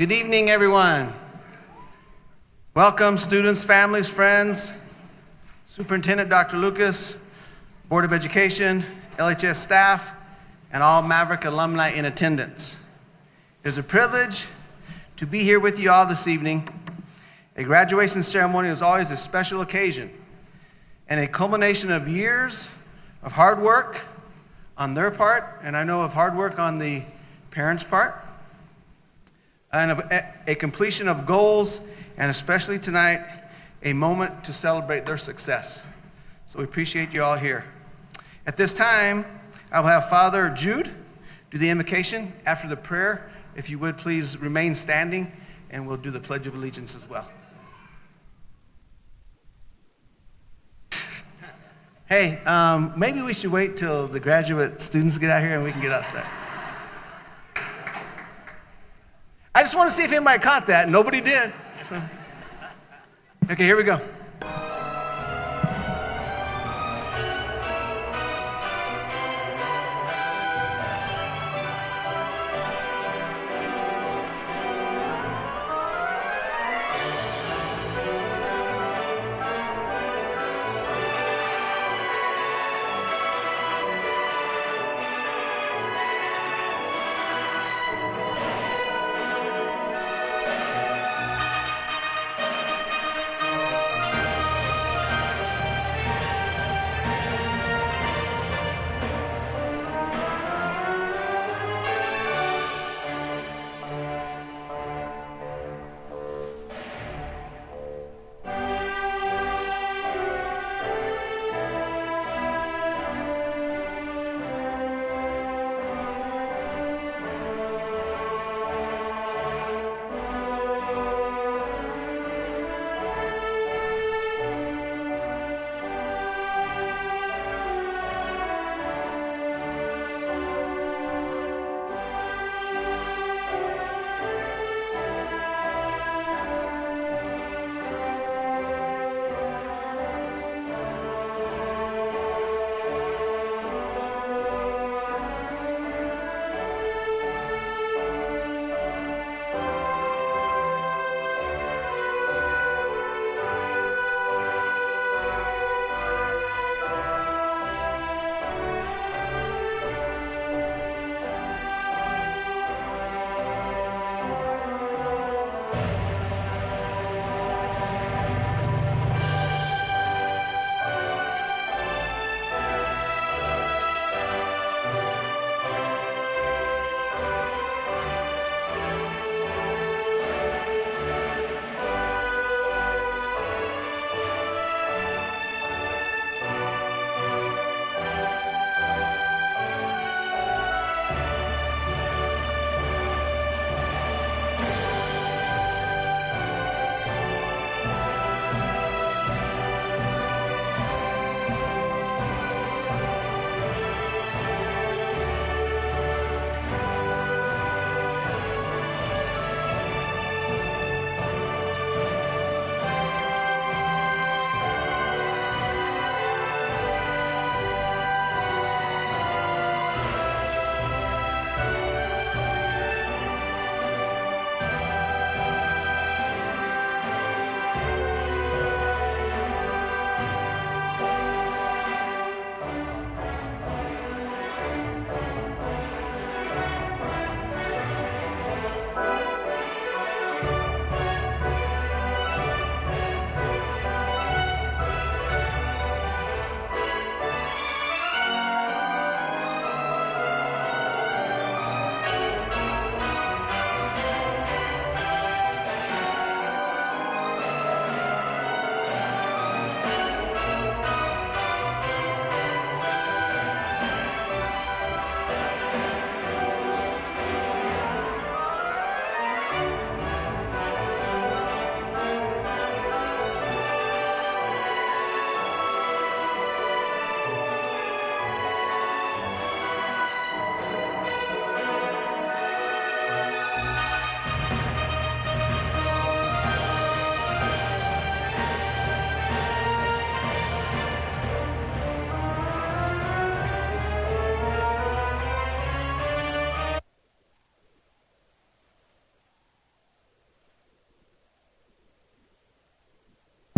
Good evening, everyone. Welcome, students, families, friends, Superintendent Dr. Lucas, Board of Education, LHS staff, and all Maverick alumni in attendance. It is a privilege to be here with you all this evening. A graduation ceremony is always a special occasion and a culmination of years of hard work on their part, and I know of hard work on the parents' part, and a completion of goals, and especially tonight, a moment to celebrate their success. So we appreciate you all here. At this time, I will have Father Jude do the invocation. After the prayer, if you would please remain standing, and we'll do the Pledge of Allegiance as well. Hey, maybe we should wait till the graduate students get out here and we can get outside. I just want to see if anybody caught that. Nobody did. So. Okay, here we go.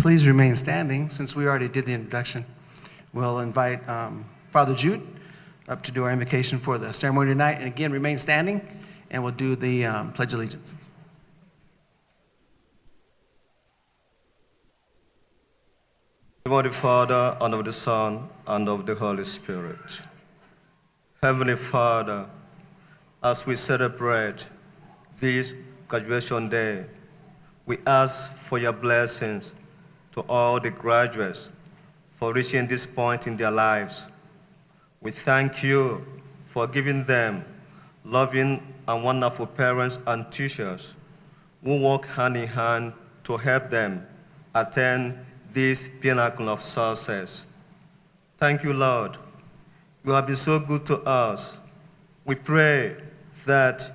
please remain standing. Since we already did the introduction, we'll invite Father Jude up to do our invocation for the ceremony tonight. And again, remain standing, and we'll do the Pledge of Allegiance. In the name of the Father, and of the Son, and of the Holy Spirit. Heavenly Father, as we celebrate this graduation day, we ask for your blessings to all the graduates for reaching this point in their lives. We thank you for giving them loving and wonderful parents and teachers who work hand in hand to help them attain this pinnacle of success. Thank you, Lord. You have been so good to us. We pray that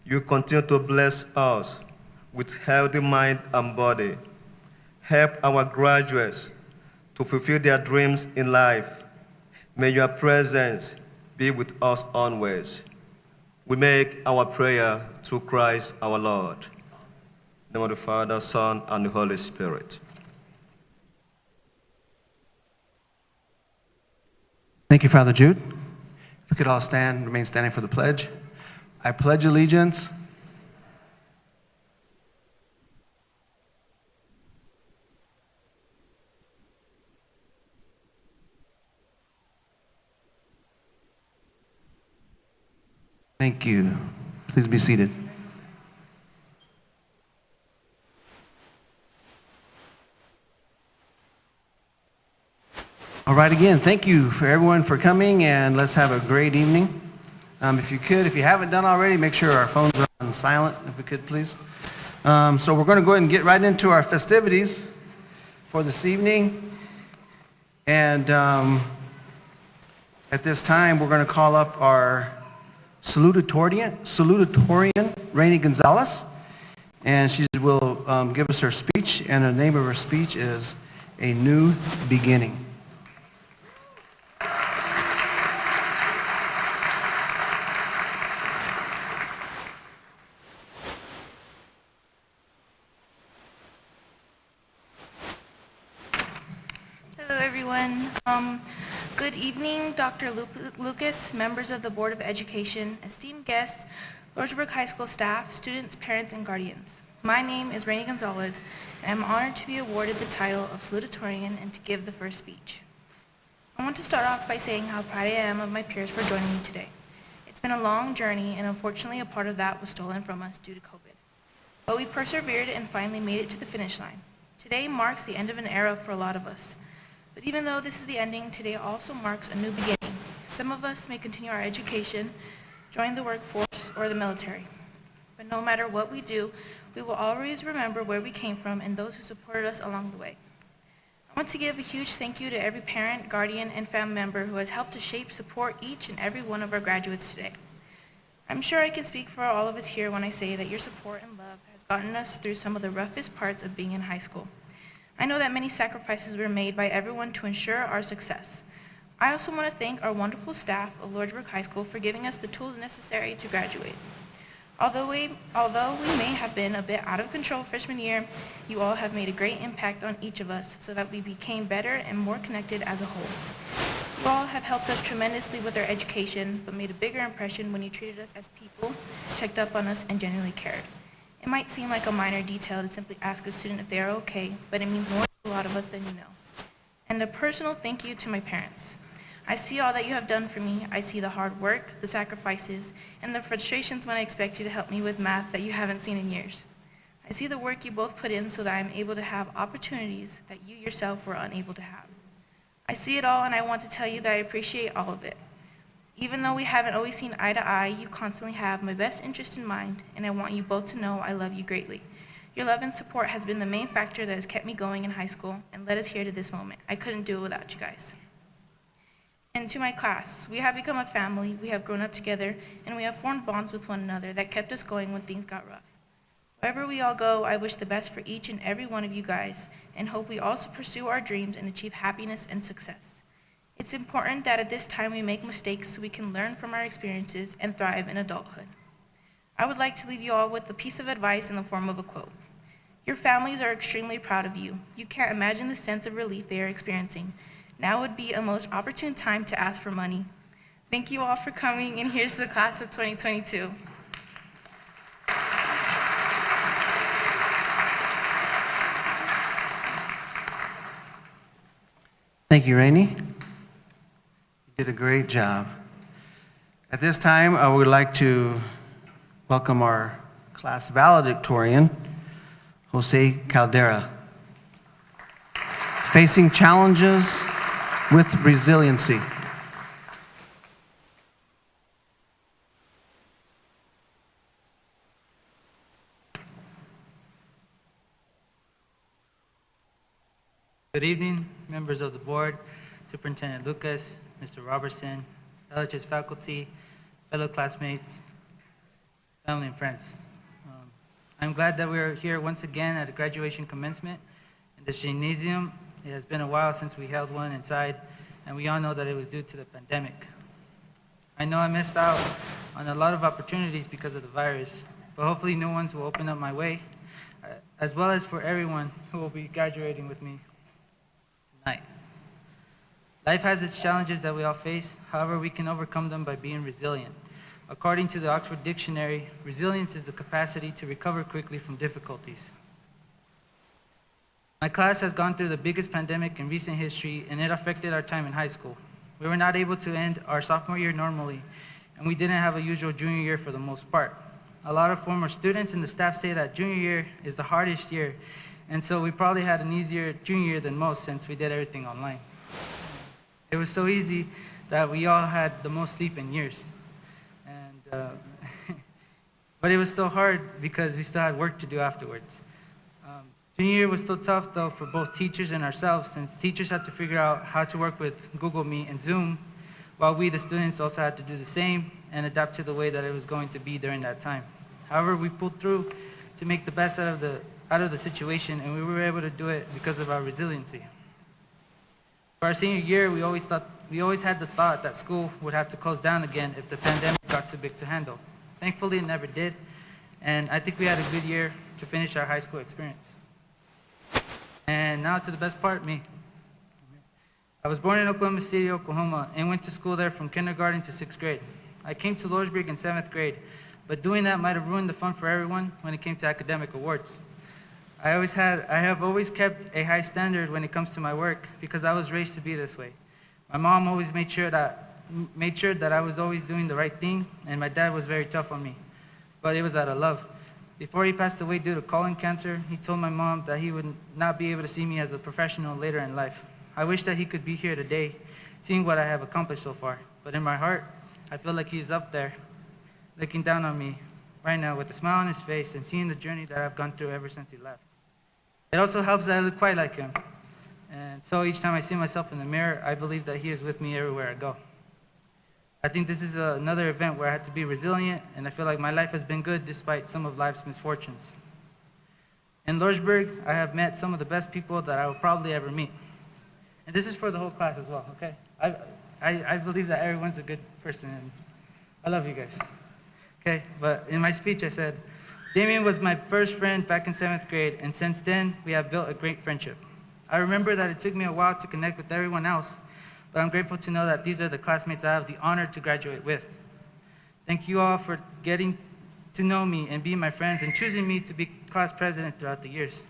you continue to bless us with healthy mind and body. Help our graduates to fulfill their dreams in life. May your presence be with us always. We make our prayer through Christ our Lord. In the name of the Father, Son, and the Holy Spirit. Thank you, Father Jude. If we could all stand, remain standing for the pledge. I pledge allegiance Thank you. Please be seated. All right, again, thank you for everyone for coming, and let's have a great evening. If you haven't done already, make sure our phones are on silent, if we could, please. So we're going to go ahead and get right into our festivities for this evening. And at this time, we're going to call up our Salutatorian, Rainey Gonzalez, and she will give us her speech, and the name of her speech is A New Beginning. Hello, everyone. Good evening, Dr. Lucas, members of the Board of Education, esteemed guests, Lordsburg High School staff, students, parents, and guardians. My name is Rainey Gonzalez, and I'm honored to be awarded the title of Salutatorian and to give the first speech. I want to start off by saying how proud I am of my peers for joining me today. It's been a long journey, and unfortunately a part of that was stolen from us due to COVID. But we persevered and finally made it to the finish line. Today marks the end of an era for a lot of us. But even though this is the ending, today also marks a new beginning. Some of us may continue our education, join the workforce, or the military. But no matter what we do, we will always remember where we came from and those who supported us along the way. I want to give a huge thank you to every parent, guardian, and family member who has helped to shape, support each and every one of our graduates today. I'm sure I can speak for all of us here when I say that your support and love has gotten us through some of the roughest parts of being in high school. I know that many sacrifices were made by everyone to ensure our success. I also want to thank our wonderful staff of Lordsburg High School for giving us the tools necessary to graduate. Although we may have been a bit out of control freshman year, you all have made a great impact on each of us so that we became better and more connected as a whole. You all have helped us tremendously with our education, but made a bigger impression when you treated us as people, checked up on us, and genuinely cared. It might seem like a minor detail to simply ask a student if they are okay, but it means more to a lot of us than you know. And a personal thank you to my parents. I see all that you have done for me. I see the hard work, the sacrifices, and the frustrations when I expect you to help me with math that you haven't seen in years. I see the work you both put in so that I'm able to have opportunities that you yourself were unable to have. I see it all, and I want to tell you that I appreciate all of it. Even though we haven't always seen eye to eye, you constantly have my best interest in mind, and I want you both to know I love you greatly. Your love and support has been the main factor that has kept me going in high school and led us here to this moment. I couldn't do it without you guys. And to my class, we have become a family, we have grown up together, and we have formed bonds with one another that kept us going when things got rough. Wherever we all go, I wish the best for each and every one of you guys, and hope we also pursue our dreams and achieve happiness and success. It's important that at this time we make mistakes so we can learn from our experiences and thrive in adulthood. I would like to leave you all with a piece of advice in the form of a quote. Your families are extremely proud of you. You can't imagine the sense of relief they are experiencing. Now would be a most opportune time to ask for money. Thank you all for coming, and here's the class of 2022. Thank you, Rainey. You did a great job. At this time, I would like to welcome our class valedictorian, Jose Caldera. Facing challenges with resiliency. Good evening, members of the board, Superintendent Lucas, Mr. Robertson, LHS faculty, fellow classmates, family and friends. I'm glad that we're here once again at a graduation commencement in the gymnasium. It has been a while since we held one inside, and we all know that it was due to the pandemic. I know I missed out on a lot of opportunities because of the virus, but hopefully new ones will open up my way, as well as for everyone who will be graduating with me tonight. Life has its challenges that we all face. However, we can overcome them by being resilient. According to the Oxford Dictionary, resilience is the capacity to recover quickly from difficulties. My class has gone through the biggest pandemic in recent history, and it affected our time in high school. We were not able to end our sophomore year normally, and we didn't have a usual junior year for the most part. A lot of former students and the staff say that junior year is the hardest year, and so we probably had an easier junior year than most since we did everything online. It was so easy that we all had the most sleep in years. But it was still hard because we still had work to do afterwards. Junior year was still tough though for both teachers and ourselves, since teachers had to figure out how to work with Google Meet and Zoom, while we, the students, also had to do the same and adapt to the way that it was going to be during that time. However, we pulled through to make the best out of the situation, and we were able to do it because of our resiliency. For our senior year, we always had the thought that school would have to close down again if the pandemic got too big to handle. Thankfully, it never did, and I think we had a good year to finish our high school experience. And now to the best part, me. I was born in Oklahoma City, Oklahoma, and went to school there from kindergarten to 6th grade. I came to Lordsburg in 7th grade, but doing that might have ruined the fun for everyone when it came to academic awards. I have always kept a high standard when it comes to my work because I was raised to be this way. My mom always made sure that I was always doing the right thing, and my dad was very tough on me, but it was out of love. Before he passed away due to colon cancer, he told my mom that he would not be able to see me as a professional later in life. I wish that he could be here today, seeing what I have accomplished so far, but in my heart, I feel like he's up there, looking down on me right now with a smile on his face and seeing the journey that I've gone through ever since he left. It also helps that I look quite like him, and so each time I see myself in the mirror, I believe that he is with me everywhere I go. I think this is another event where I had to be resilient, and I feel like my life has been good despite some of life's misfortunes. In Lordsburg, I have met some of the best people that I will probably ever meet. And this is for the whole class as well, okay? I believe that everyone's a good person, and I love you guys. Okay, but in my speech I said, Damien was my first friend back in 7th grade, and since then, we have built a great friendship. I remember that it took me a while to connect with everyone else, but I'm grateful to know that these are the classmates I have the honor to graduate with. Thank you all for getting to know me and being my friends and choosing me to be class president throughout the years.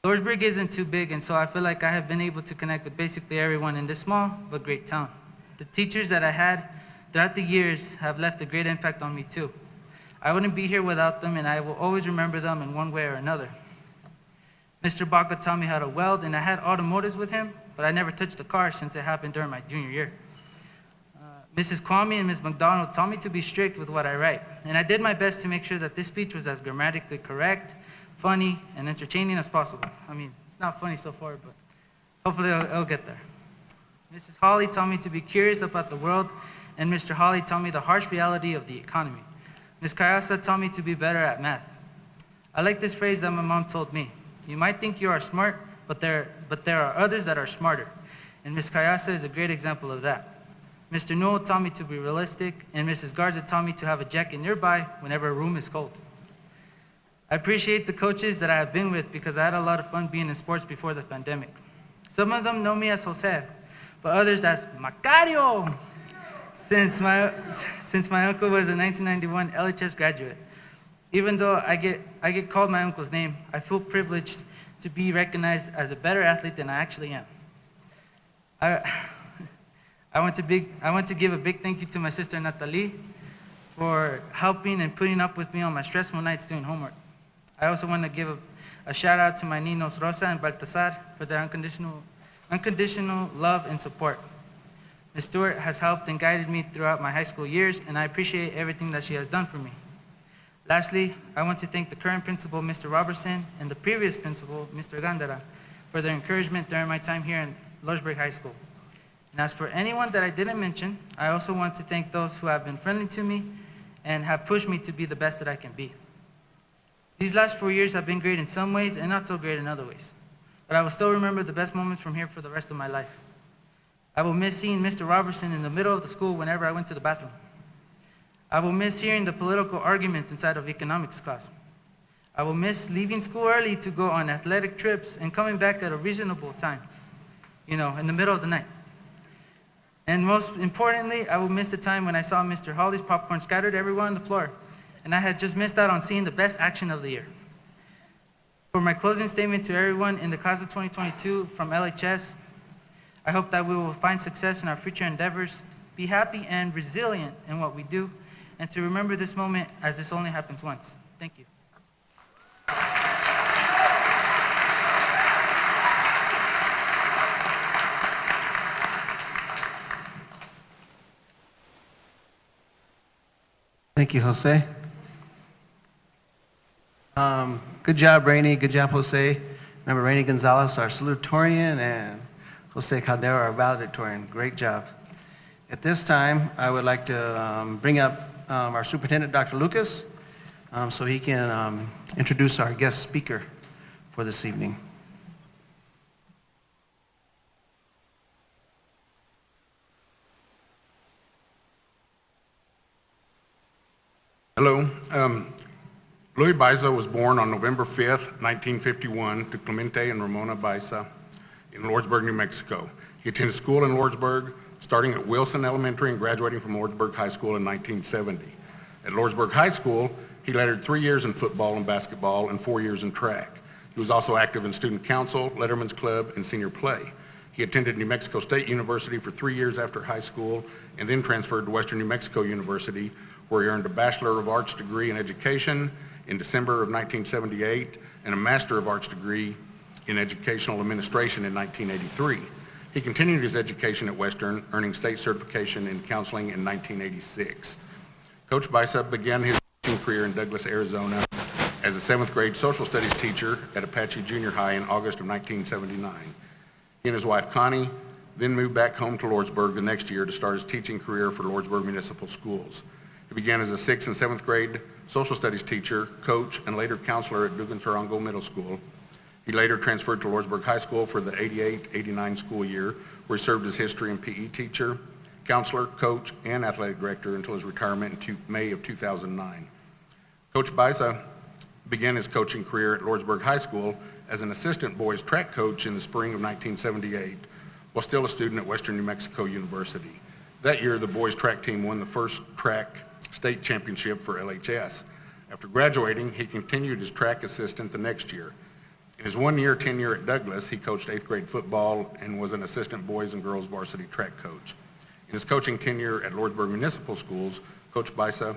Lordsburg isn't too big, and so I feel like I have been able to connect with basically everyone in this small but great town. The teachers that I had throughout the years have left a great impact on me too. I wouldn't be here without them, and I will always remember them in one way or another. Mr. Baca taught me how to weld, and I had automotives with him, but I never touched a car since it happened during my junior year. Mrs. Kwame and Ms. McDonald taught me to be strict with what I write, and I did my best to make sure that this speech was as grammatically correct, funny, and entertaining as possible. I mean, it's not funny so far, but hopefully it'll get there. Mrs. Holly taught me to be curious about the world, and Mr. Holly taught me the harsh reality of the economy. Ms. Kayasa taught me to be better at math. I like this phrase that my mom told me. You might think you are smart, but there are others that are smarter. And Ms. Kayasa is a great example of that. Mr. Newell taught me to be realistic, and Mrs. Garza taught me to have a jacket nearby whenever a room is cold. I appreciate the coaches that I have been with because I had a lot of fun being in sports before the pandemic. Some of them know me as Jose, but others as Macario, since my uncle was a 1991 LHS graduate. Even though I get called my uncle's name, I feel privileged to be recognized as a better athlete than I actually am. I want to give a big thank you to my sister Natalie for helping and putting up with me on my stressful nights doing homework. I also want to give a shout out to my ninos Rosa and Baltasar for their unconditional love and support. Ms. Stewart has helped and guided me throughout my high school years, and I appreciate everything that she has done for me. Lastly, I want to thank the current principal, Mr. Robertson, and the previous principal, Mr. Caldera, for their encouragement during my time here in Lordsburg High School. And as for anyone that I didn't mention, I also want to thank those who have been friendly to me and have pushed me to be the best that I can be. These last 4 years have been great in some ways and not so great in other ways, but I will still remember the best moments from here for the rest of my life. I will miss seeing Mr. Robertson in the middle of the school whenever I went to the bathroom. I will miss hearing the political arguments inside of economics class. I will miss leaving school early to go on athletic trips and coming back at a reasonable time, in the middle of the night. And most importantly, I will miss the time when I saw Mr. Hawley's popcorn scattered everywhere on the floor, and I had just missed out on seeing the best action of the year. For my closing statement to everyone in the class of 2022 from LHS, I hope that we will find success in our future endeavors, be happy and resilient in what we do, and to remember this moment as this only happens once. Thank you. Thank you, Jose. Good job, Rainey. Good job, Jose. Remember, Rainey Gonzalez, our Salutatorian, and Jose Caldera, our Valedictorian. Great job. At this time, I would like to bring up our Superintendent, Dr. Lucas, so he can introduce our guest speaker for this evening. Hello. Luis Baiza was born on November 5th, 1951, to Clemente and Ramona Baiza in Lordsburg, New Mexico. He attended school in Lordsburg, starting at Wilson Elementary and graduating from Lordsburg High School in 1970. At Lordsburg High School, he lettered 3 years in football and basketball and 4 years in track. He was also active in student council, Letterman's Club, and senior play. He attended New Mexico State University for 3 years after high school and then transferred to Western New Mexico University, where he earned a Bachelor of Arts degree in education in December of 1978 and a Master of Arts degree in educational administration in 1983. He continued his education at Western, earning state certification in counseling in 1986. Coach Baiza began his teaching career in Douglas, Arizona as a 7th grade social studies teacher at Apache Junior High in August of 1979. He and his wife Connie then moved back home to Lordsburg the next year to start his teaching career for Lordsburg Municipal Schools. He began as a 6th and 7th grade social studies teacher, coach, and later counselor at Dugantarango Middle School. He later transferred to Lordsburg High School for the 88-89 school year, where he served as history and PE teacher, counselor, coach, and athletic director until his retirement in May of 2009. Coach Baiza began his coaching career at Lordsburg High School as an assistant boys track coach in the spring of 1978, while still a student at Western New Mexico University. That year, the boys track team won the first track state championship for LHS. After graduating, he continued as track assistant the next year. In his 1-year tenure at Douglas, he coached 8th grade football and was an assistant boys and girls varsity track coach. In his coaching tenure at Lordsburg Municipal Schools, Coach Baiza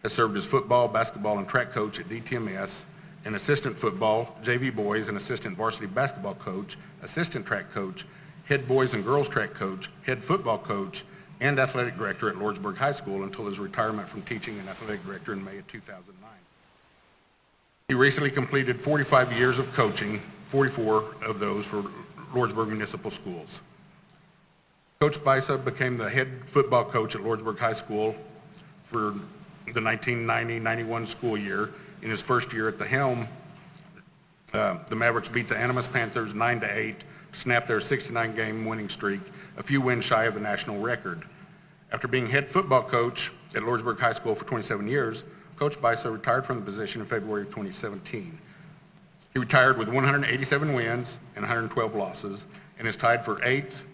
has served as football, basketball, and track coach at DTMS, an assistant football, JV boys, and assistant varsity basketball coach, assistant track coach, head boys and girls track coach, head football coach, and athletic director at Lordsburg High School until his retirement from teaching and athletic director in May of 2009. He recently completed 45 years of coaching, 44 of those for Lordsburg Municipal Schools. Coach Baiza became the head football coach at Lordsburg High School for the 1990-91 school year. In his first year at the helm, the Mavericks beat the Animas Panthers 9-8 to snap their 69-game winning streak, a few wins shy of the national record. After being head football coach at Lordsburg High School for 27 years, Coach Bisa retired from the position in February of 2017. He retired with 187 wins and 112 losses and is tied for eighth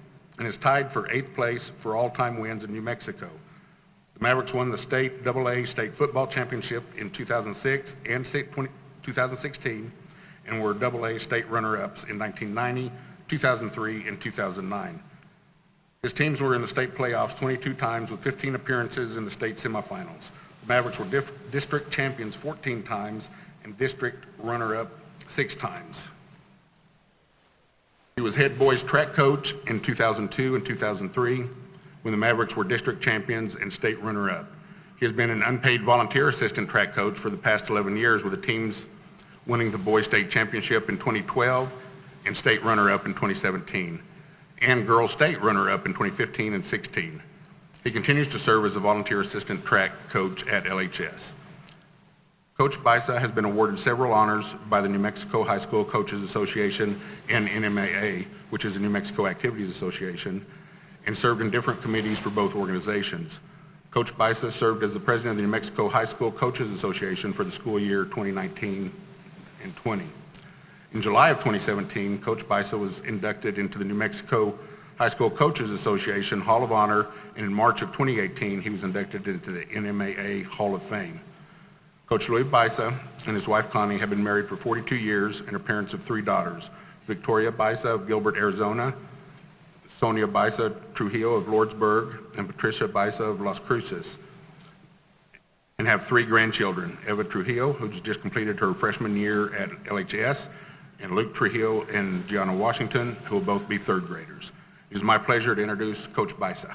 place for all-time wins in New Mexico. The Mavericks won the state AA state football championship in 2006 and 2016 and were AA state runner-ups in 1990, 2003, and 2009. His teams were in the state playoffs 22 times with 15 appearances in the state semifinals. The Mavericks were district champions 14 times and district runner-up 6 times. He was head boys track coach in 2002 and 2003 when the Mavericks were district champions and state runner-up. He has been an unpaid volunteer assistant track coach for the past 11 years with the teams winning the boys state championship in 2012 and state runner-up in 2017 and girls state runner-up in 2015 and 16. He continues to serve as a volunteer assistant track coach at LHS. Coach Bisa has been awarded several honors by the New Mexico High School Coaches Association and NMAA, which is the New Mexico Activities Association, and served in different committees for both organizations. Coach Bisa served as the president of the New Mexico High School Coaches Association for the school year 2019 and 20. In July of 2017, Coach Bisa was inducted into the New Mexico High School Coaches Association Hall of Honor, and in March of 2018, he was inducted into the NMAA Hall of Fame. Coach Louis Bisa and his wife Connie have been married for 42 years and are parents of 3 daughters, Victoria Bisa of Gilbert, Arizona, Sonia Bisa Trujillo of Lordsburg, and Patricia Bisa of Las Cruces, and have 3 grandchildren, Eva Trujillo, who's just completed her freshman year at LHS, and Luke Trujillo and Gianna Washington, who will both be 3rd graders. It is my pleasure to introduce Coach Bisa.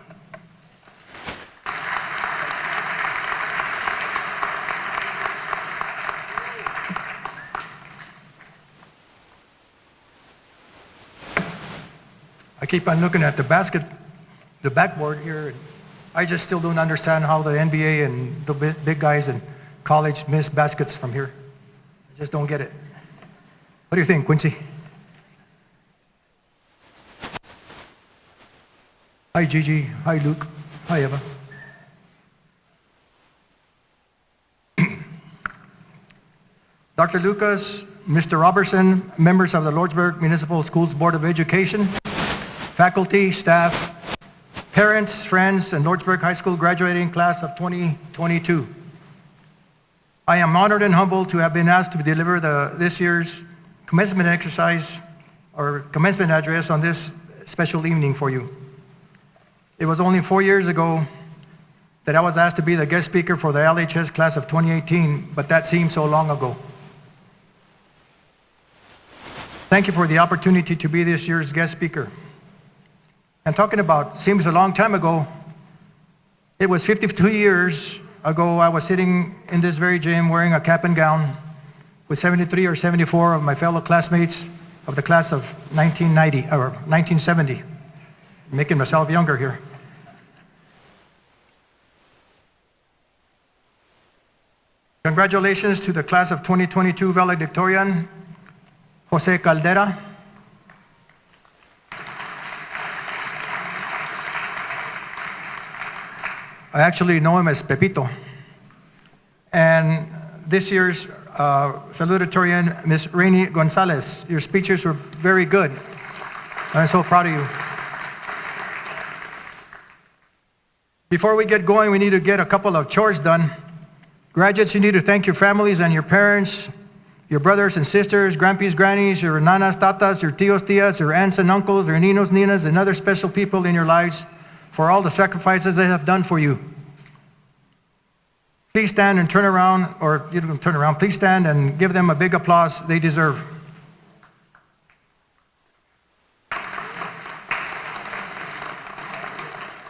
I keep on looking at the backboard here, and I just still don't understand how the NBA and the big guys in college miss baskets from here. I just don't get it. What do you think, Quincy? Hi, Gigi. Hi, Luke. Hi, Eva. Dr. Lucas, Mr. Robertson, members of the Lordsburg Municipal Schools Board of Education, faculty, staff, parents, friends, and Lordsburg High School graduating class of 2022. I am honored and humbled to have been asked to deliver this year's commencement exercise or commencement address on this special evening for you. It was only 4 years ago that I was asked to be the guest speaker for the LHS class of 2018, but that seems so long ago. Thank you for the opportunity to be this year's guest speaker. And talking about seems a long time ago, it was 52 years ago I was sitting in this very gym wearing a cap and gown with 73 or 74 of my fellow classmates of the class of 1990 or 1970. Making myself younger here. Congratulations to the class of 2022 Valedictorian, Jose Caldera. I actually know him as Pepito. And this year's Salutatorian, Ms. Rainey Gonzalez. Your speeches were very good. I'm so proud of you. Before we get going, we need to get a couple of chores done. Graduates, you need to thank your families and your parents, your brothers and sisters, grandpas, grannies, your nanas, tatas, your tios, tias, your aunts and uncles, your ninos, ninas, and other special people in your lives for all the sacrifices they have done for you. Please stand and turn around, or you don't turn around, please stand and give them a big applause they deserve.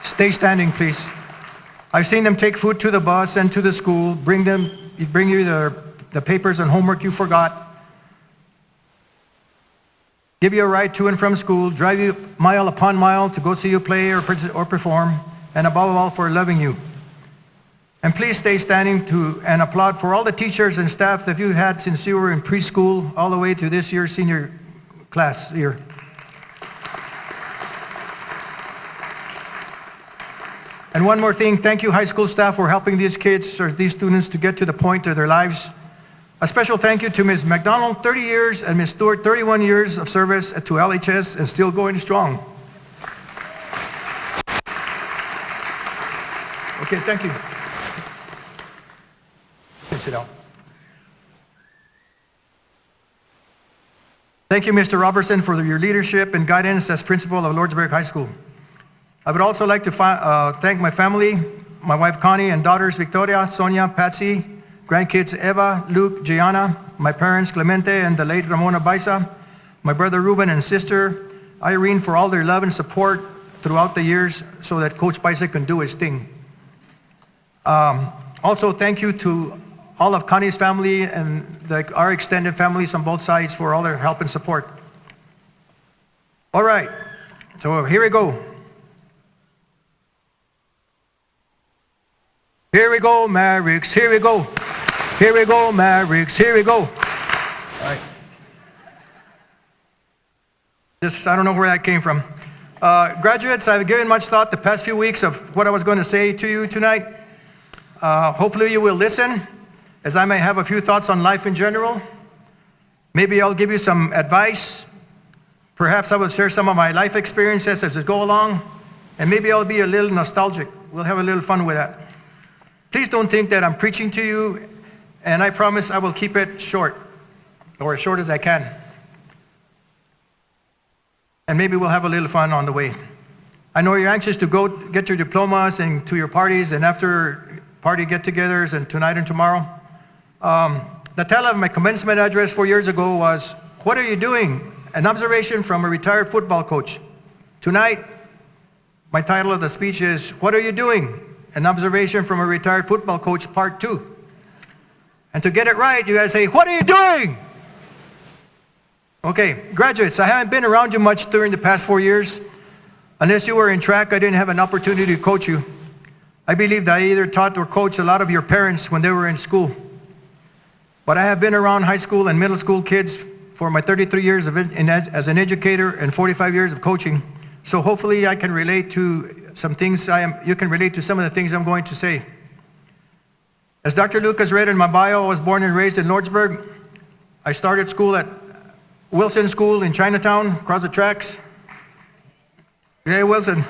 Stay standing, please. I've seen them take food to the bus and to the school, bring you the papers and homework you forgot, give you a ride to and from school, drive you mile upon mile to go see you play or perform, and above all, for loving you. And please stay standing and applaud for all the teachers and staff that you've had since you were in preschool all the way to this year's senior class year. And one more thing, thank you high school staff for helping these kids or these students to get to the point of their lives. A special thank you to Ms. McDonald, 30 years, and Ms. Stewart, 31 years of service to LHS and still going strong. Okay, thank you. Please sit down. Thank you, Mr. Robertson, for your leadership and guidance as principal of Lordsburg High School. I would also like to thank my family, my wife Connie and daughters Victoria, Sonia, Patsy, grandkids Eva, Luke, Gianna, my parents Clemente and the late Ramona Baisa, my brother Ruben and sister Irene for all their love and support throughout the years so that Coach Baisa can do his thing. Also, thank you to all of Connie's family and our extended families on both sides for all their help and support. All right, so here we go. Here we go, Mavericks, here we go. Here we go, Mavericks, here we go. All right. I don't know where that came from. Graduates, I've given much thought the past few weeks of what I was going to say to you tonight. Hopefully you will listen, as I may have a few thoughts on life in general. Maybe I'll give you some advice. Perhaps I will share some of my life experiences as we go along, and maybe I'll be a little nostalgic. We'll have a little fun with that. Please don't think that I'm preaching to you, and I promise I will keep it short, or as short as I can. And maybe we'll have a little fun on the way. I know you're anxious to go get your diplomas and to your parties and after party get-togethers and tonight and tomorrow. The title of my commencement address 4 years ago was, "What are you doing? An observation from a retired football coach." Tonight, my title of the speech is, "What are you doing? An observation from a retired football coach, part 2. And to get it right, you gotta say, "What are you doing?" Okay, graduates, I haven't been around you much during the past 4 years. Unless you were in track, I didn't have an opportunity to coach you. I believe that I either taught or coached a lot of your parents when they were in school. But I have been around high school and middle school kids for my 33 years as an educator and 45 years of coaching. So hopefully I can relate to some things you can relate to some of the things I'm going to say. As Dr. Lucas read in my bio, I was born and raised in Lordsburg. I started school at Wilson School in Chinatown, across the tracks. Yeah, Wilson.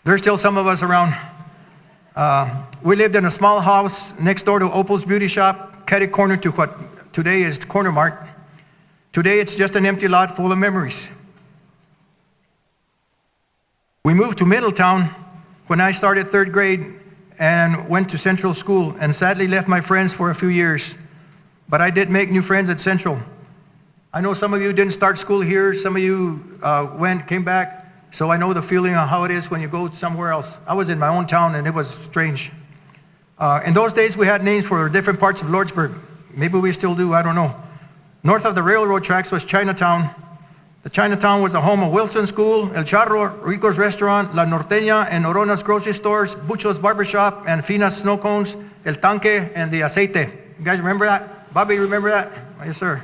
There's still some of us around. We lived in a small house next door to Opal's Beauty Shop, catty corner to what today is Corner Mart. Today it's just an empty lot full of memories. We moved to Middletown when I started 3rd grade and went to Central School, and sadly left my friends for a few years. But I did make new friends at Central. I know some of you didn't start school here, some of you came back, so I know the feeling of how it is when you go somewhere else. I was in my own town and it was strange. In those days we had names for different parts of Lordsburg. Maybe we still do, I don't know. North of the railroad tracks was Chinatown. The Chinatown was the home of Wilson School, El Charro, Rico's Restaurant, La Norteña, and Orona's grocery stores, Bucho's Barbershop, and Fina's Snow Cones, El Tanque, and the Aceite. You guys remember that? Bobby, remember that? Yes, sir.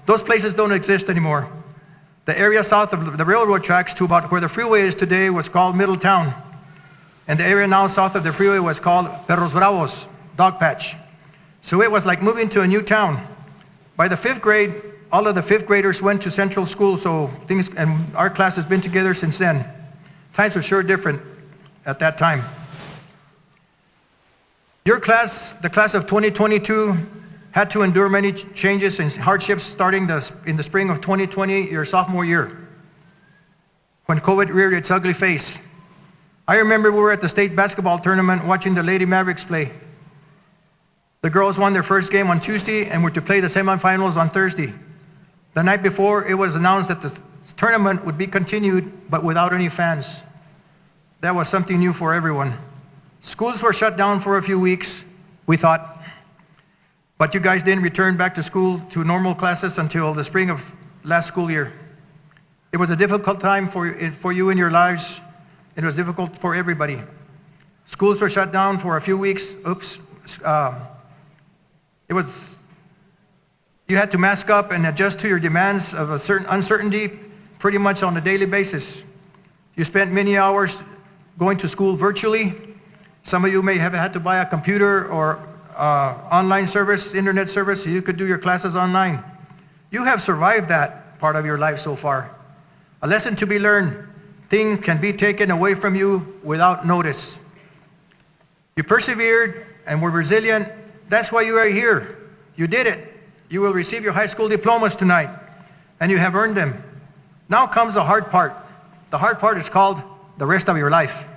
Those places don't exist anymore. The area south of the railroad tracks to about where the freeway is today was called Middletown. And the area now south of the freeway was called Perros Bravos, Dog Patch. So it was like moving to a new town. By the 5th grade, all of the 5th graders went to Central School, and our class has been together since then. Times were sure different at that time. Your class, the class of 2022, had to endure many changes and hardships starting in the spring of 2020, your sophomore year, when COVID reared its ugly face. I remember we were at the state basketball tournament watching the Lady Mavericks play. The girls won their first game on Tuesday and were to play the semifinals on Thursday. The night before, it was announced that the tournament would be continued, but without any fans. That was something new for everyone. Schools were shut down for a few weeks, we thought. But you guys didn't return back to school to normal classes until the spring of last school year. It was a difficult time for you in your lives. It was difficult for everybody. Schools were shut down for a few weeks. You had to mask up and adjust to your demands of a certain uncertainty pretty much on a daily basis. You spent many hours going to school virtually. Some of you may have had to buy a computer or online service, internet service, so you could do your classes online. You have survived that part of your life so far. A lesson to be learned. Things can be taken away from you without notice. You persevered and were resilient. That's why you are here. You did it. You will receive your high school diplomas tonight, and you have earned them. Now comes the hard part. The hard part is called the rest of your life.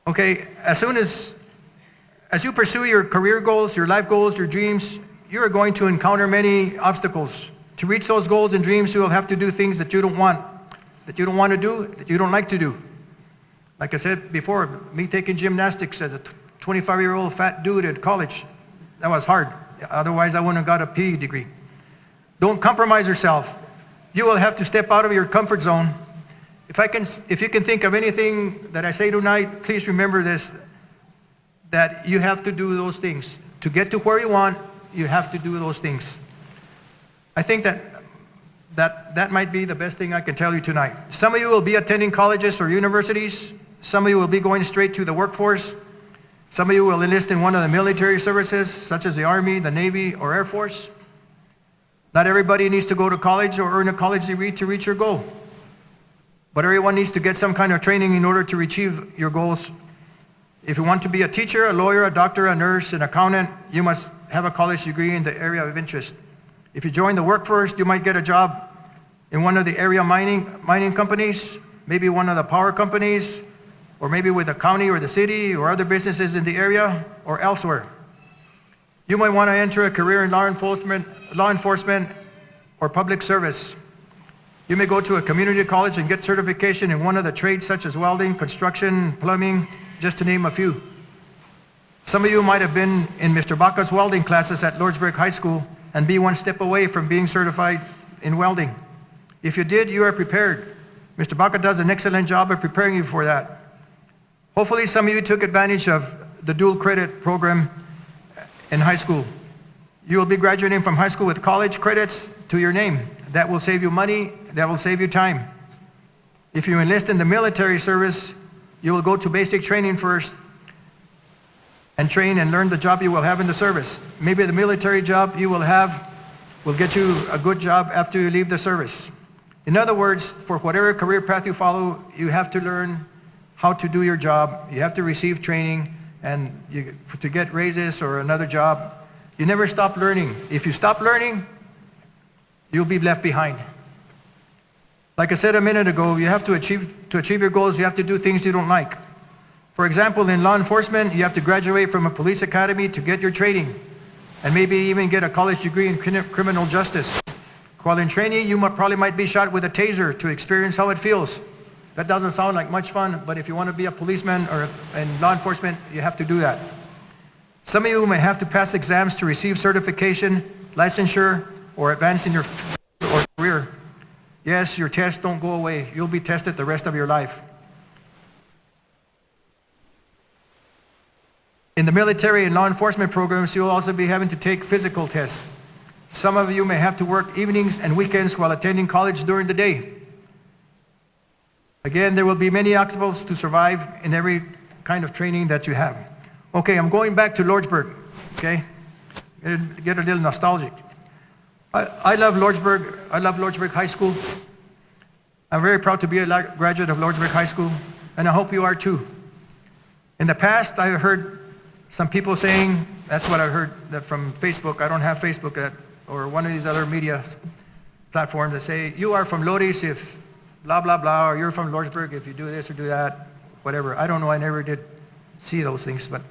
Okay, as you pursue your career goals, your life goals, your dreams, you are going to encounter many obstacles. To reach those goals and dreams, you will have to do things that you don't want to do, that you don't like to do. Like I said before, me taking gymnastics as a 25-year-old fat dude at college, that was hard. Otherwise, I wouldn't have got a PE degree. Don't compromise yourself. You will have to step out of your comfort zone. If you can think of anything that I say tonight, please remember this, that you have to do those things. To get to where you want, you have to do those things. I think that might be the best thing I can tell you tonight. Some of you will be attending colleges or universities. Some of you will be going straight to the workforce. Some of you will enlist in one of the military services, such as the Army, the Navy, or Air Force. Not everybody needs to go to college or earn a college degree to reach your goal. But everyone needs to get some kind of training in order to achieve your goals. If you want to be a teacher, a lawyer, a doctor, a nurse, an accountant, you must have a college degree in the area of interest. If you join the workforce, you might get a job in one of the area mining companies, maybe one of the power companies, or maybe with the county or the city or other businesses in the area or elsewhere. You might want to enter a career in law enforcement or public service. You may go to a community college and get certification in one of the trades such as welding, construction, plumbing, just to name a few. Some of you might have been in Mr. Baca's welding classes at Lordsburg High School and be one step away from being certified in welding. If you did, you are prepared. Mr. Baca does an excellent job of preparing you for that. Hopefully some of you took advantage of the dual credit program in high school. You will be graduating from high school with college credits to your name. That will save you money, that will save you time. If you enlist in the military service, you will go to basic training first and train and learn the job you will have in the service. Maybe the military job you will have will get you a good job after you leave the service. In other words, for whatever career path you follow, you have to learn how to do your job. You have to receive training, and to get raises or another job. You never stop learning. If you stop learning, you'll be left behind. Like I said a minute ago, you have to achieve your goals, you have to do things you don't like. For example, in law enforcement, you have to graduate from a police academy to get your training, and maybe even get a college degree in criminal justice. While in training, you probably might be shot with a taser to experience how it feels. That doesn't sound like much fun, but if you want to be a policeman or in law enforcement, you have to do that. Some of you may have to pass exams to receive certification, licensure, or advance in your or career. Yes, your tests don't go away. You'll be tested the rest of your life. In the military and law enforcement programs, you'll also be having to take physical tests. Some of you may have to work evenings and weekends while attending college during the day. Again, there will be many obstacles to survive in every kind of training that you have. Okay, I'm going back to Lordsburg, okay? Get a little nostalgic. I love Lordsburg. I love Lordsburg High School. I'm very proud to be a graduate of Lordsburg High School, and I hope you are too. In the past, I heard some people saying, that's what I heard that from Facebook. I don't have Facebook or one of these other media platforms that say, you are from Loris if blah, blah, blah, or you're from Lordsburg if you do this or do that, whatever. I don't know, I never did see those things. But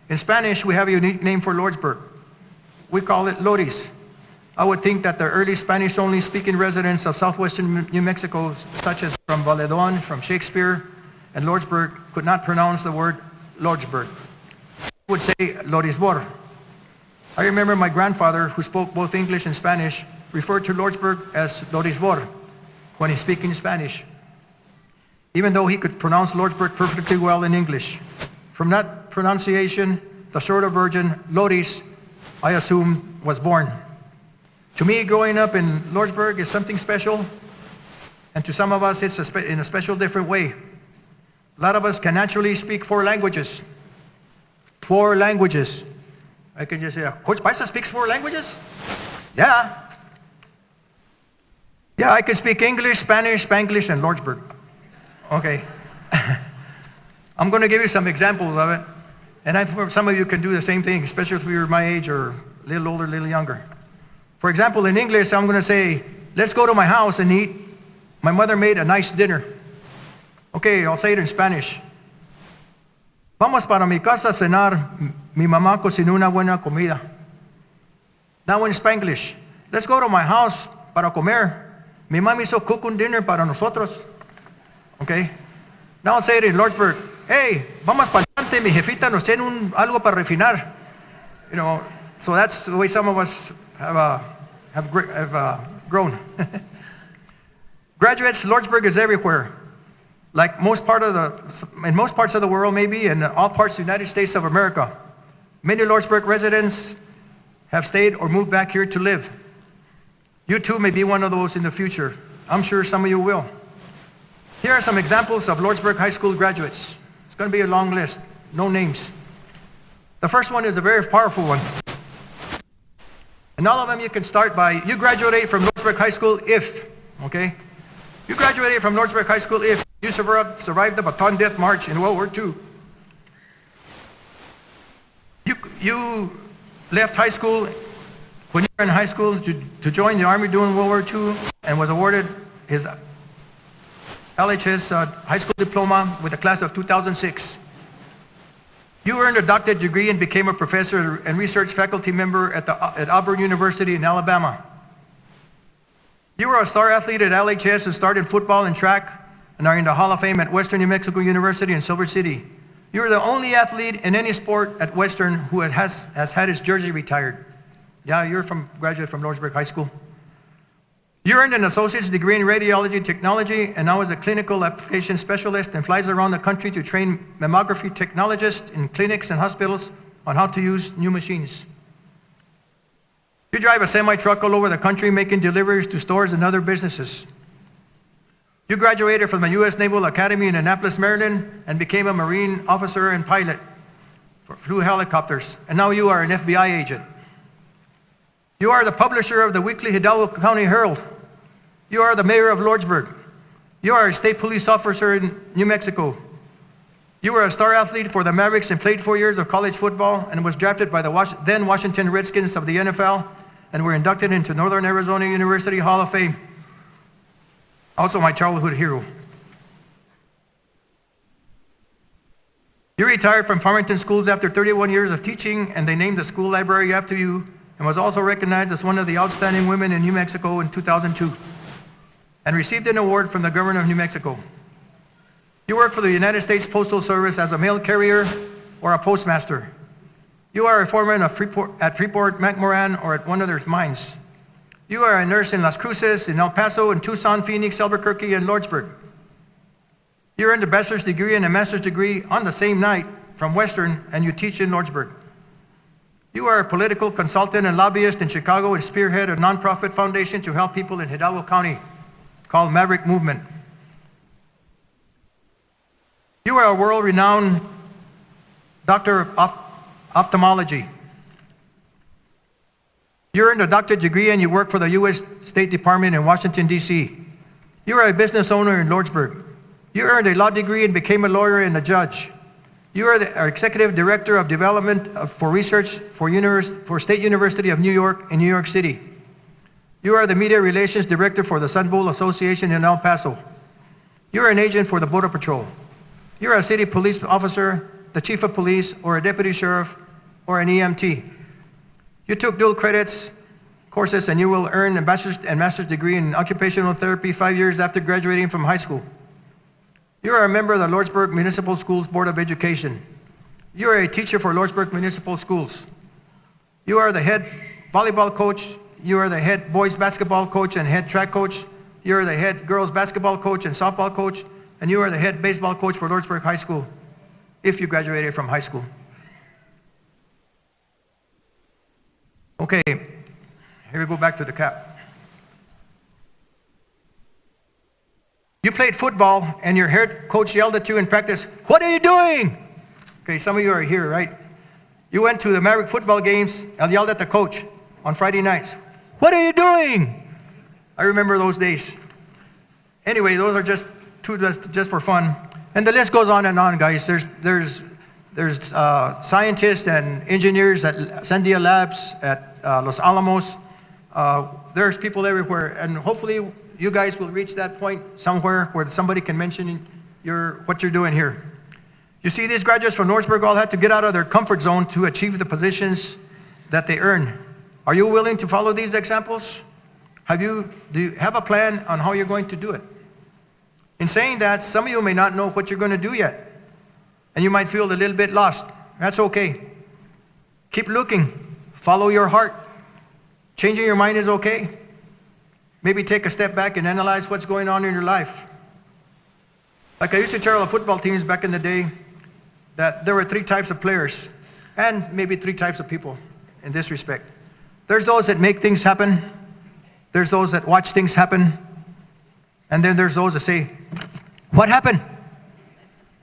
in Spanish, we have a unique name for Lordsburg. We call it Loris. I would think that the early Spanish-only speaking residents of southwestern New Mexico, such as from Valedictorian, from Shakespeare, and Lordsburg, could not pronounce the word Lordsburg. They would say Lordsburg. I remember my grandfather, who spoke both English and Spanish, referred to Lordsburg as Lordsburg when he's speaking Spanish, even though he could pronounce Lordsburg perfectly well in English. From that pronunciation, the shorter version, Loris, I assume, was born. To me, growing up in Lordsburg is something special, and to some of us, it's in a special, different way. A lot of us can naturally speak 4 languages. 4 languages. I can just say, Coach Paisa speaks 4 languages? Yeah. Yeah, I can speak English, Spanish, Spanglish, and Lordsburg. Okay. I'm going to give you some examples of it. And I'm sure some of you can do the same thing, especially if you're my age or a little older, a little younger. For example, in English, I'm going to say, let's go to my house and eat. My mother made a nice dinner. Okay, I'll say it in Spanish. Vamos para mi casa a cenar. Mi mamá cocinó una buena comida. Now in Spanglish, let's go to my house para comer. Mi mami hizo cook un dinner para nosotros. Okay? Now I'll say it in Lordsburg. Hey, vamos para adelante, mi jefita nos tiene algo para refinar. You know, so that's the way some of us have grown. Graduates, Lordsburg is everywhere. Like in most parts of the world maybe, and all parts of the United States of America. Many Lordsburg residents have stayed or moved back here to live. You too may be one of those in the future. I'm sure some of you will. Here are some examples of Lordsburg High School graduates. It's going to be a long list, no names. The first one is a very powerful one. And all of them you can start by, you graduated from Lordsburg High School if, okay? You graduated from Lordsburg High School if you survived the Bataan Death March in World War II. You left high school when you were in high school to join the Army during World War II and was awarded his LHS high school diploma with the class of 2006. You earned a doctorate degree and became a professor and research faculty member at Auburn University in Alabama. You were a star athlete at LHS and started in football and track and are in the Hall of Fame at Western New Mexico University in Silver City. You are the only athlete in any sport at Western who has had his jersey retired. Yeah, you're graduate from Lordsburg High School. You earned an associate's degree in radiology technology and now is a clinical application specialist and flies around the country to train mammography technologists in clinics and hospitals on how to use new machines. You drive a semi-truck all over the country making deliveries to stores and other businesses. You graduated from the U.S. Naval Academy in Annapolis, Maryland, and became a Marine officer and pilot flew helicopters, and now you are an FBI agent. You are the publisher of the weekly Hidalgo County Herald. You are the mayor of Lordsburg. You are a state police officer in New Mexico. You were a star athlete for the Mavericks and played 4 years of college football and was drafted by the then Washington Redskins of the NFL and were inducted into Northern Arizona University Hall of Fame. Also my childhood hero. You retired from Farmington Schools after 31 years of teaching, and they named the school library after you, and was also recognized as one of the outstanding women in New Mexico in 2002, and received an award from the governor of New Mexico. You work for the United States Postal Service as a mail carrier or a postmaster. You are a foreman at Freeport, McMoran, or at one of their mines. You are a nurse in Las Cruces, in El Paso, in Tucson, Phoenix, Albuquerque, and Lordsburg. You earned a bachelor's degree and a master's degree on the same night from Western, and you teach in Lordsburg. You are a political consultant and lobbyist in Chicago and spearhead a nonprofit foundation to help people in Hidalgo County called Maverick Movement. You are a world-renowned doctor of ophthalmology. You earned a doctorate degree and you work for the U.S. State Department in Washington, D.C. You are a business owner in Lordsburg. You earned a law degree and became a lawyer and a judge. You are the executive director of development for research for State University of New York in New York City. You are the media relations director for the Sun Bowl Association in El Paso. You are an agent for the Border Patrol. You are a city police officer, the chief of police, or a deputy sheriff, or an EMT. You took dual credits courses and you will earn a bachelor's and master's degree in occupational therapy 5 years after graduating from high school. You are a member of the Lordsburg Municipal Schools Board of Education. You are a teacher for Lordsburg Municipal Schools. You are the head volleyball coach. You are the head boys basketball coach and head track coach. You are the head girls basketball coach and softball coach. And you are the head baseball coach for Lordsburg High School, if you graduated from high school. Okay, here we go back to the cap. You played football and your head coach yelled at you in practice, "What are you doing?" Okay, some of you are here, right? You went to the Maverick football games and yelled at the coach on Friday nights, "What are you doing?" I remember those days. Anyway, those are just two just for fun. And the list goes on and on, guys. There's scientists and engineers at Sandia Labs, at Los Alamos. There's people everywhere. And hopefully you guys will reach that point somewhere where somebody can mention what you're doing here. You see, these graduates from Lordsburg all had to get out of their comfort zone to achieve the positions that they earn. Are you willing to follow these examples? Do you have a plan on how you're going to do it? In saying that, some of you may not know what you're going to do yet, and you might feel a little bit lost. That's okay. Keep looking. Follow your heart. Changing your mind is okay. Maybe take a step back and analyze what's going on in your life. Like I used to tell the football teams back in the day that there were 3 types of players, and maybe 3 types of people in this respect. There's those that make things happen. There's those that watch things happen. And then there's those that say, "What happened?"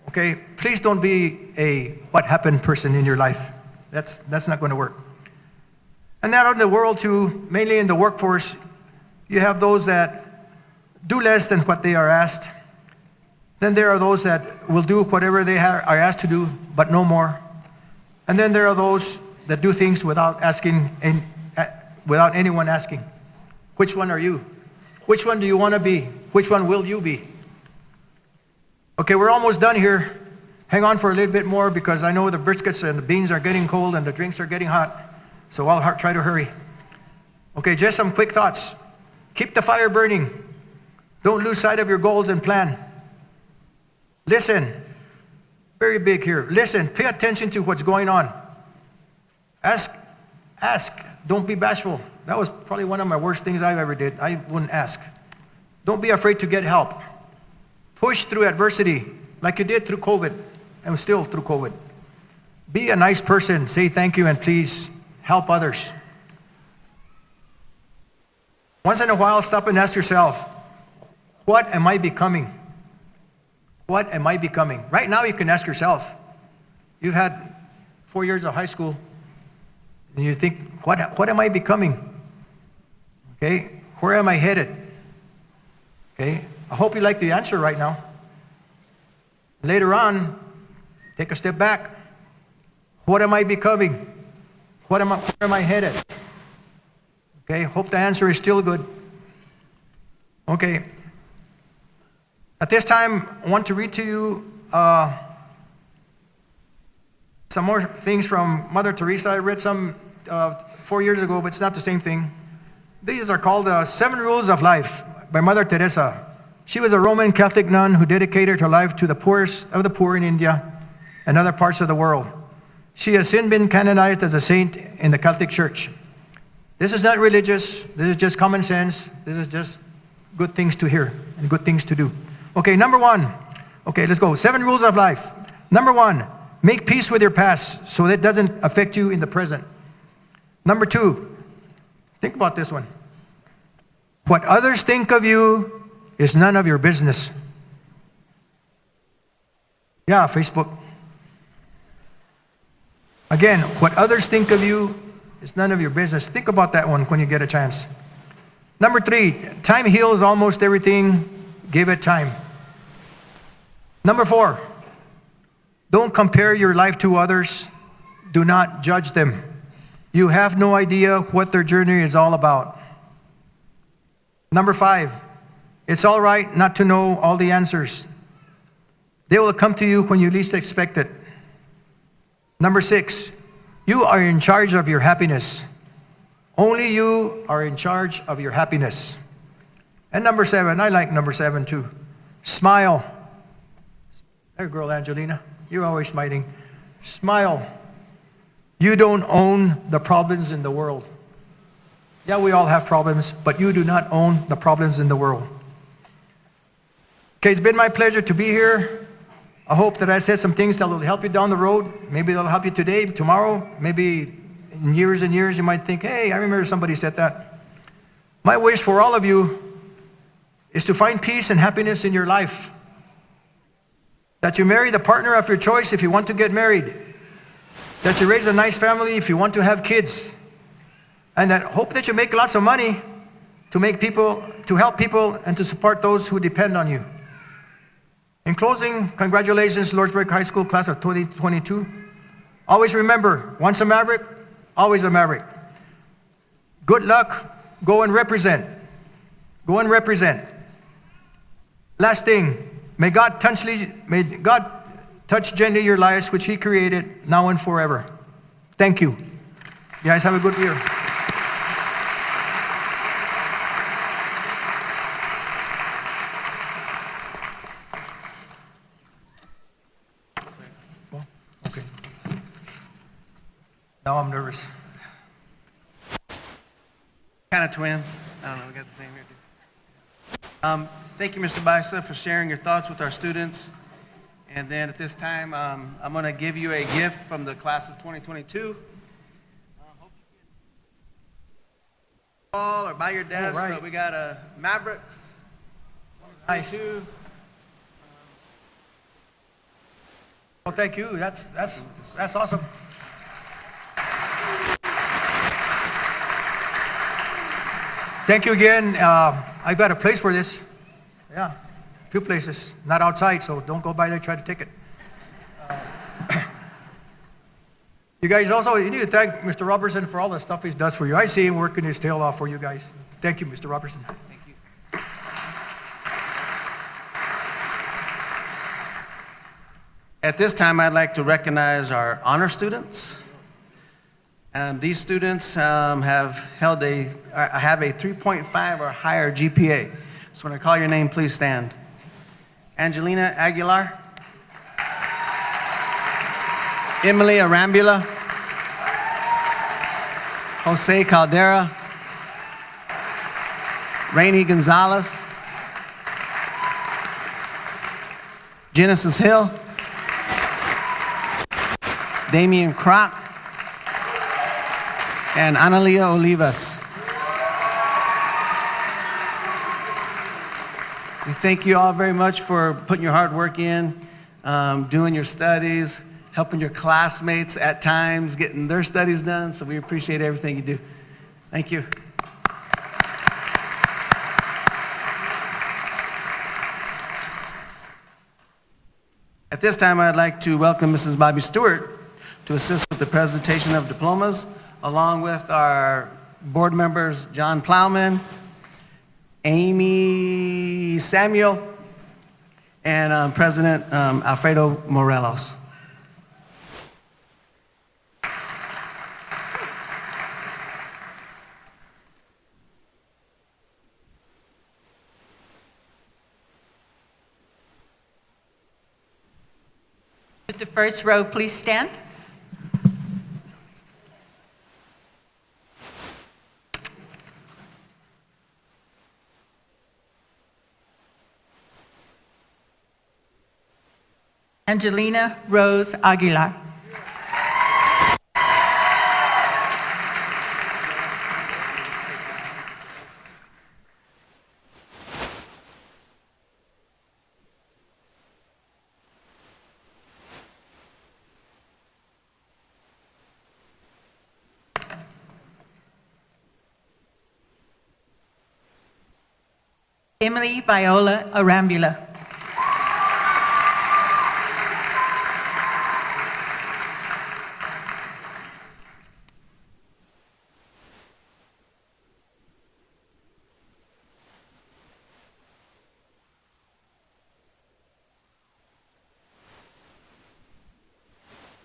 Okay, please don't be a "what happened" person in your life. That's not going to work. And that out in the world too, mainly in the workforce, you have those that do less than what they are asked. Then there are those that will do whatever they are asked to do, but no more. And then there are those that do things without asking, and without anyone asking. Which one are you? Which one do you want to be? Which one will you be? Okay, we're almost done here. Hang on for a little bit more because I know the briskets and the beans are getting cold and the drinks are getting hot. So I'll try to hurry. Okay, just some quick thoughts. Keep the fire burning. Don't lose sight of your goals and plan. Listen. Very big here. Listen. Pay attention to what's going on. Ask. Don't be bashful. That was probably one of my worst things I've ever did. I wouldn't ask. Don't be afraid to get help. Push through adversity like you did through COVID and still through COVID. Be a nice person. Say thank you and please help others. Once in a while, stop and ask yourself, what am I becoming? What am I becoming? Right now, you can ask yourself. You've had 4 years of high school, and you think, what am I becoming? Okay, where am I headed? Okay, I hope you like the answer right now. Later on, take a step back. What am I becoming? Where am I headed? Okay, hope the answer is still good. Okay. At this time, I want to read to you some more things from Mother Teresa. I read some 4 years ago, but it's not the same thing. These are called 7 Rules of Life by Mother Teresa. She was a Roman Catholic nun who dedicated her life to the poorest of the poor in India and other parts of the world. She has since been canonized as a saint in the Catholic Church. This is not religious. This is just common sense. This is just good things to hear and good things to do. Okay, number 1. Okay, let's go. 7 Rules of Life. Number 1, make peace with your past so that it doesn't affect you in the present. Number 2, think about this one. What others think of you is none of your business. Yeah, Facebook. Again, what others think of you is none of your business. Think about that one when you get a chance. Number 3, time heals almost everything. Give it time. Number 4, don't compare your life to others. Do not judge them. You have no idea what their journey is all about. Number 5, it's all right not to know all the answers. They will come to you when you least expect it. Number 6, you are in charge of your happiness. Only you are in charge of your happiness. And number 7, I like number 7 too. Smile. There, girl Angelina, you're always smiling. Smile. You don't own the problems in the world. Yeah, we all have problems, but you do not own the problems in the world. Okay, it's been my pleasure to be here. I hope that I said some things that will help you down the road. Maybe they'll help you today, tomorrow. Maybe in years and years you might think, hey, I remember somebody said that. My wish for all of you is to find peace and happiness in your life. That you marry the partner of your choice if you want to get married. That you raise a nice family if you want to have kids. And that hope that you make lots of money to help people and to support those who depend on you. In closing, congratulations, Lordsburg High School class of 2022. Always remember, once a maverick, always a maverick. Good luck. Go and represent. Go and represent. Last thing, may God touch gently your lives, which He created now and forever. Thank you. You guys have a good year. Okay. Now I'm nervous. Kind of twins. I don't know, we got the same here too. Thank you, Mr. Baisa, for sharing your thoughts with our students. And then at this time, I'm going to give you a gift from the class of 2022. Hope you can call or by your desk, right. but we got a Mavericks. Nice. 22. Well, thank you. That's awesome. Thank you again. I've got a place for this. Yeah, a few places. Not outside, so don't go by there, try to take it. You guys also, you need to thank Mr. Robertson for all the stuff he does for you. I see him working his tail off for you guys. Thank you, Mr. Robertson. Thank you. At this time, I'd like to recognize our honor students. These students have a 3.5 or higher GPA. So when I call your name, please stand. Angelina Aguilar. Emily Arambula. Jose Caldera. Rainey Gonzalez. Genesis Hill. Damian Kroc. And Analia Olivas. We thank you all very much for putting your hard work in, doing your studies, helping your classmates at times, getting their studies done, so we appreciate everything you do. Thank you. At this time, I'd like to welcome Mrs. Bobby Stewart to assist with the presentation of diplomas, along with our board members, John Plowman, Amy Samuel, and President Alfredo Morelos. With the first row, please stand. Angelina Rose Aguilar. Emily Viola Arambula.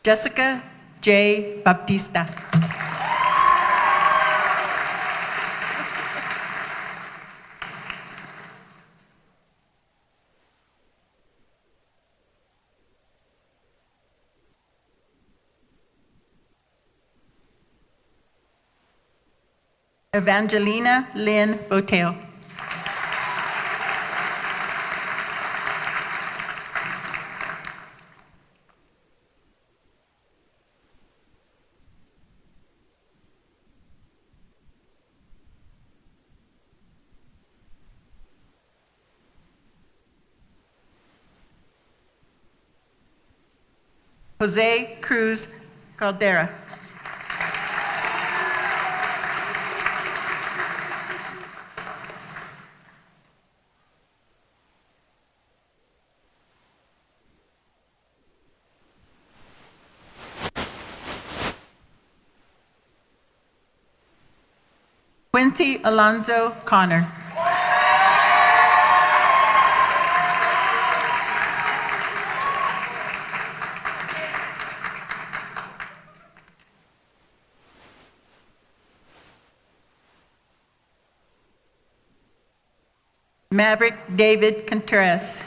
Jessica J. Baptista. Evangelina Lynn Boteo. Jose Cruz Caldera. Quincy Alonso Connor. Maverick David Contreras.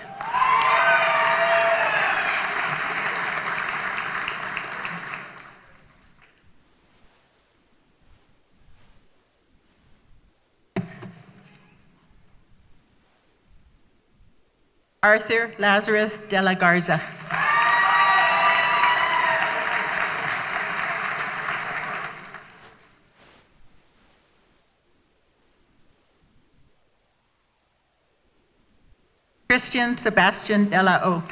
Arthur Lazarus de la Garza. Christian Sebastian de la O.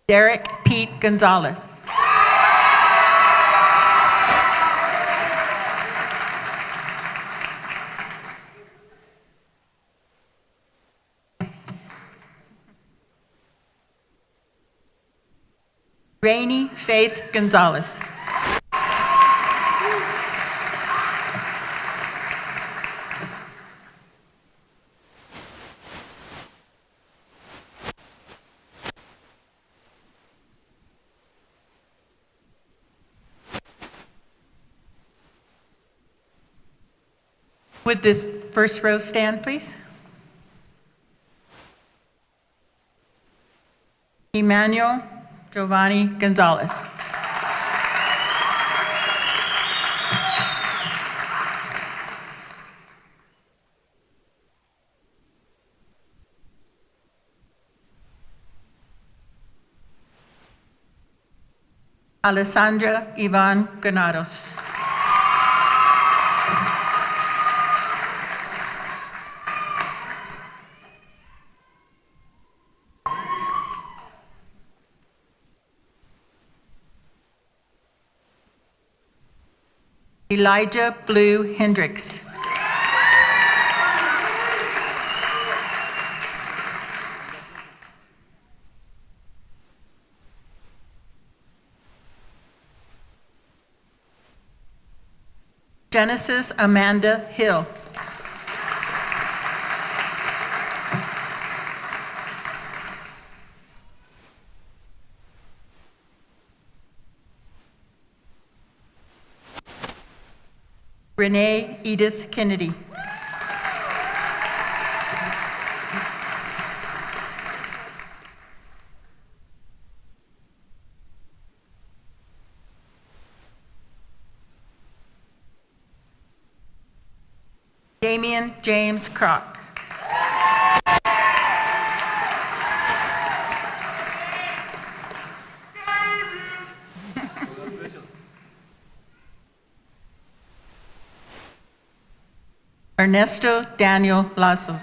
Derek Pete Gonzalez. Rainy Faith Gonzalez. Would this first row stand, please? Emmanuel Giovanni Gonzalez. Alessandra Ivan Granados. Elijah Blue Hendricks. Genesis Amanda Hill. Renee Edith Kennedy. Damian James Crock. Ernesto Daniel Lazos.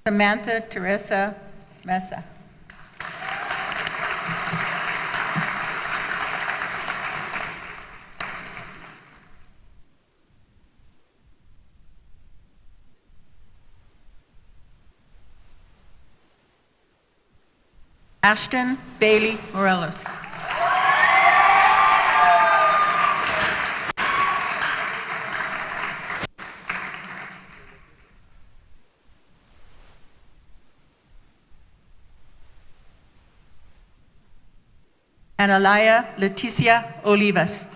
Samantha Teresa Mesa. Ashton Bailey Morelos. Analaya Leticia Olivas.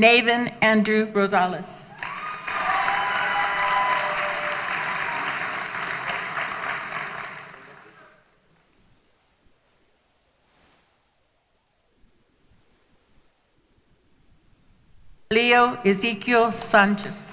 Nathan Andrew Rosales. Leo Ezekiel Sanchez.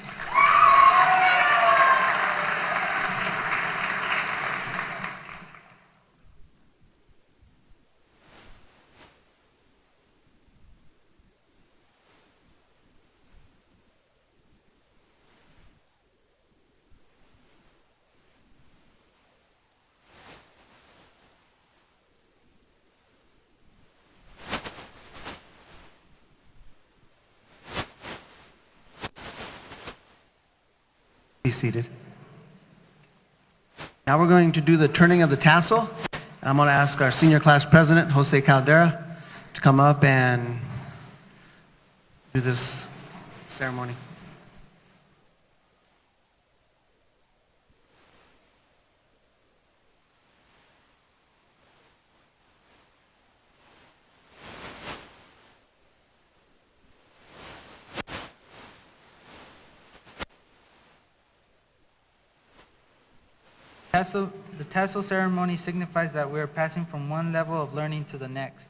Be seated. Now we're going to do the turning of the tassel. I'm going to ask our senior class president, Jose Caldera, to come up and do this ceremony. The tassel ceremony signifies that we are passing from one level of learning to the next.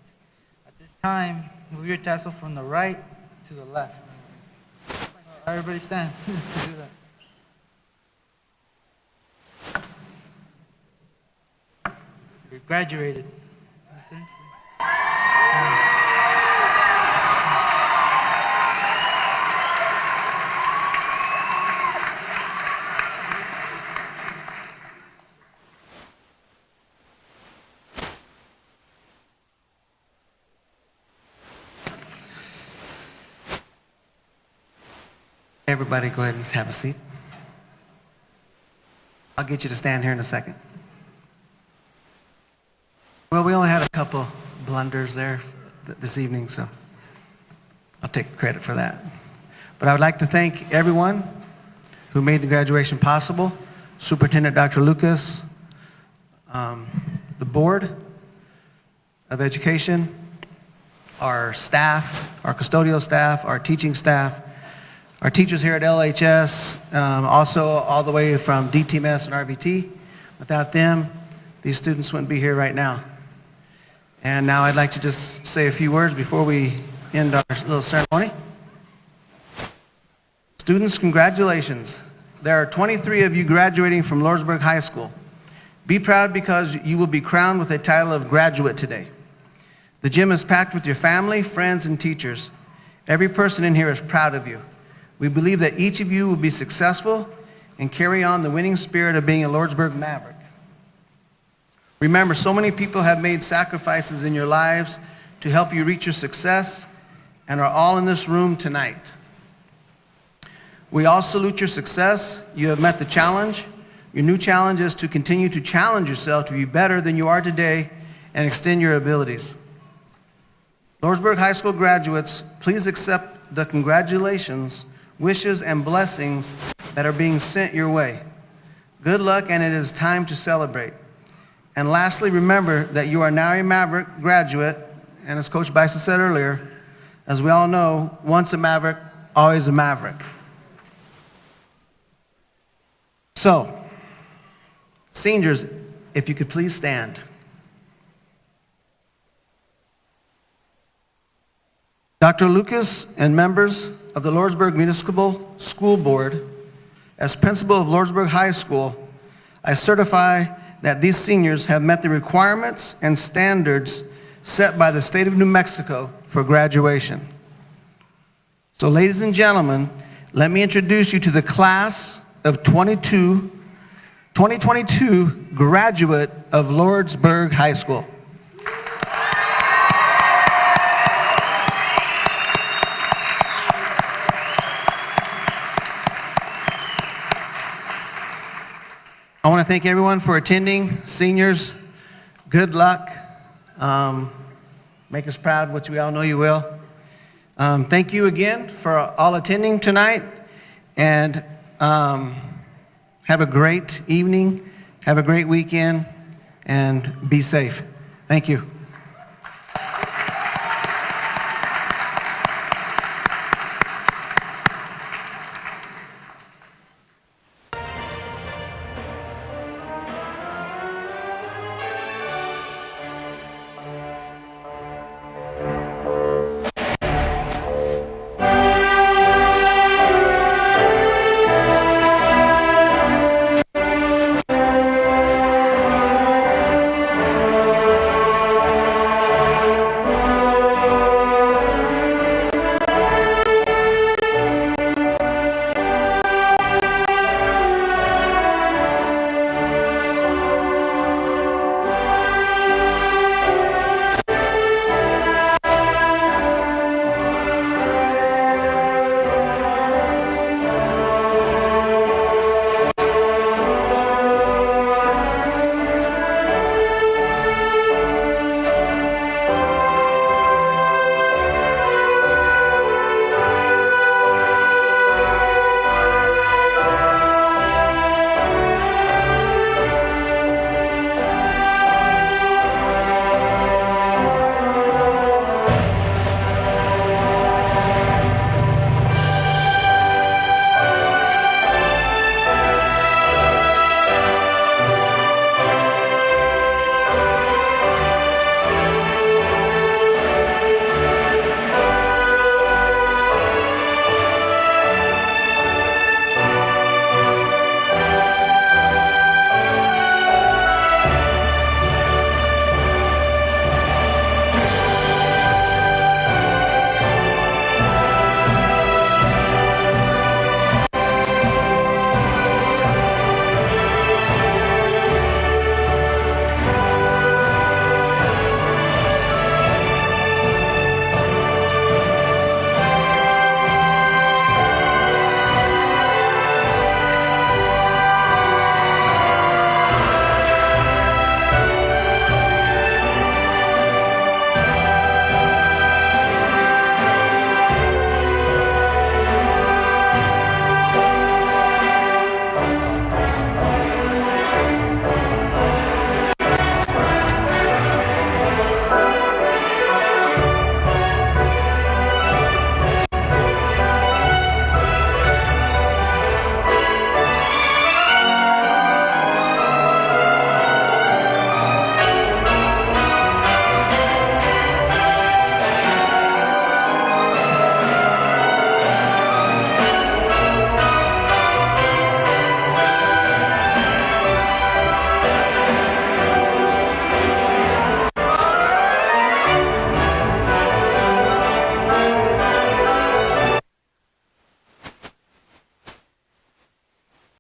At this time, move your tassel from the right to the left. Everybody stand to do that. You're graduated. Everybody go ahead and have a seat. I'll get you to stand here in a second. Well, we only had a couple blunders there this evening, so I'll take credit for that. But I would like to thank everyone who made the graduation possible. Superintendent Dr. Lucas, the Board of Education, our staff, our custodial staff, our teaching staff, our teachers here at LHS, also all the way from DTMS and RBT. Without them, these students wouldn't be here right now. And now I'd like to just say a few words before we end our little ceremony. Students, congratulations. There are 23 of you graduating from Lordsburg High School. Be proud because you will be crowned with a title of graduate today. The gym is packed with your family, friends, and teachers. Every person in here is proud of you. We believe that each of you will be successful and carry on the winning spirit of being a Lordsburg Maverick. Remember, so many people have made sacrifices in your lives to help you reach your success and are all in this room tonight. We all salute your success. You have met the challenge. Your new challenge is to continue to challenge yourself to be better than you are today and extend your abilities. Lordsburg High School graduates, please accept the congratulations, wishes, and blessings that are being sent your way. Good luck, and it is time to celebrate. And lastly, remember that you are now a Maverick graduate, and as Coach Bison said earlier, as we all know, once a Maverick, always a Maverick. So, seniors, if you could please stand. Dr. Lucas and members of the Lordsburg Municipal School Board, as principal of Lordsburg High School, I certify that these seniors have met the requirements and standards set by the state of New Mexico for graduation. So, ladies and gentlemen, let me introduce you to the class of 2022 graduate of Lordsburg High School. I want to thank everyone for attending. Seniors, good luck. Make us proud, which we all know you will. Thank you again for all attending tonight, and have a great evening, have a great weekend, and be safe. Thank you.